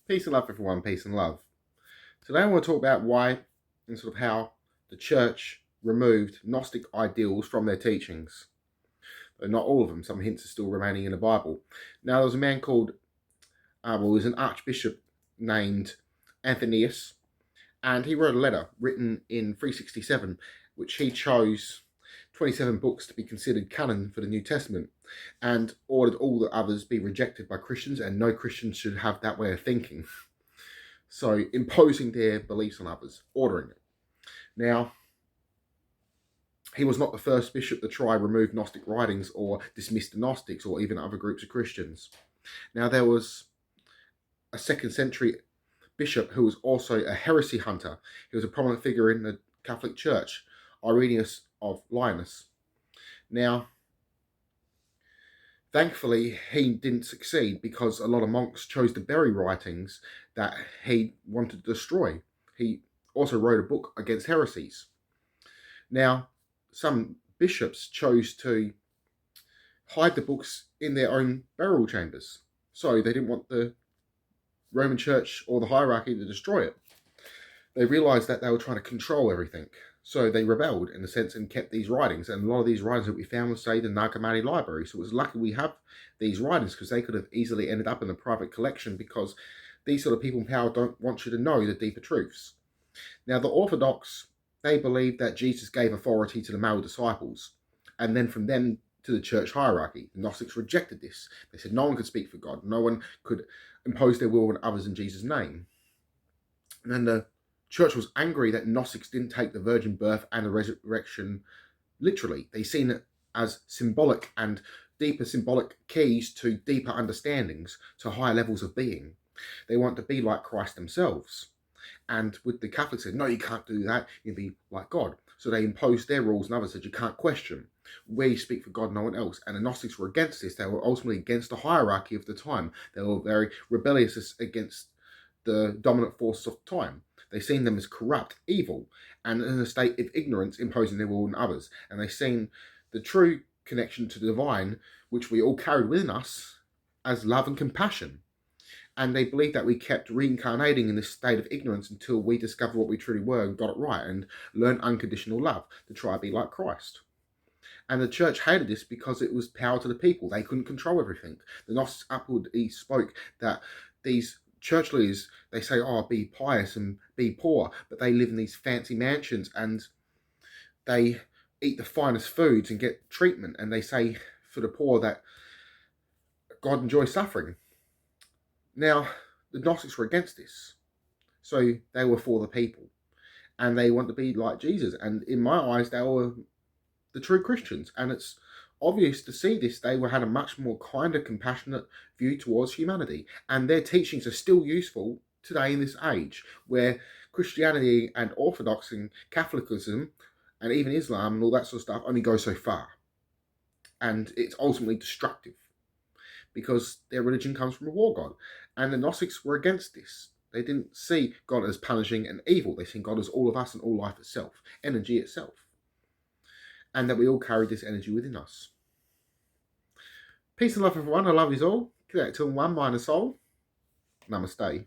Peace and love, everyone. Peace and love. Today I want to talk about why and sort of how the church removed Gnostic ideals from their teachings. But not all of them. Some hints are still remaining in the Bible. Now, there was a man called, he was an archbishop named Anthemius, and he wrote a letter written in 367, which he chose 27 books to be considered canon for the New Testament, and ordered all the others be rejected by Christians, and no Christians should have that way of thinking. So imposing their beliefs on others, ordering it. Now, he was not the first bishop to try remove Gnostic writings or dismiss the Gnostics or even other groups of Christians. Now, there was a 2nd century bishop who was also a heresy hunter. He was a prominent figure in the Catholic Church, Irenaeus of Lyons. Now, thankfully, he didn't succeed because a lot of monks chose to bury writings that he wanted to destroy. He also wrote a book against heresies. Now, some bishops chose to hide the books in their own burial chambers. So they didn't want the Roman Church or the hierarchy to destroy it. They realized that they were trying to control everything. So they rebelled, in a sense, and kept these writings. And a lot of these writings that we found was, say, the Nag Hammadi library. So it was lucky we have these writings, because they could have easily ended up in a private collection, because these sort of people in power don't want you to know the deeper truths. Now, the Orthodox, they believed that Jesus gave authority to the male disciples, and then from them to the church hierarchy. The Gnostics rejected this. They said no one could speak for God. No one could impose their will on others in Jesus' name. And then the church was angry that Gnostics didn't take the virgin birth and the resurrection literally. They seen it as symbolic and deeper symbolic keys to deeper understandings, to higher levels of being. They want to be like Christ themselves. And with the Catholics said, no, you can't do that, you'll be like God. So they imposed their rules, and others said you can't question. We speak for God, no one else. And the Gnostics were against this. They were ultimately against the hierarchy of the time. They were very rebellious against the dominant forces of the time. They seen them as corrupt, evil, and in a state of ignorance, imposing their will on others. And they seen the true connection to the divine, which we all carried within us, as love and compassion. And they believed that we kept reincarnating in this state of ignorance until we discovered what we truly were and got it right and learned unconditional love to try to be like Christ. And the church hated this because it was power to the people. They couldn't control everything. The Gnostics upwardly spoke that these church leaders, they say, oh, be pious and be poor, but they live in these fancy mansions and they eat the finest foods and get treatment. And they say for the poor that God enjoys suffering. Now, the Gnostics were against this. So they were for the people. And they want to be like Jesus. And in my eyes, they were the true Christians. And it's obvious to see this. They had a much more kinder, compassionate view towards humanity. And their teachings are still useful today in this age, where Christianity and Orthodoxy and Catholicism and even Islam and all that sort of stuff only go so far. And it's ultimately destructive, because their religion comes from a war god. And the Gnostics were against this. They didn't see God as punishing and evil. They see God as all of us and all life itself, energy itself. And that we all carry this energy within us. Peace and love, everyone. I love you all. Till one, mind and soul. Namaste.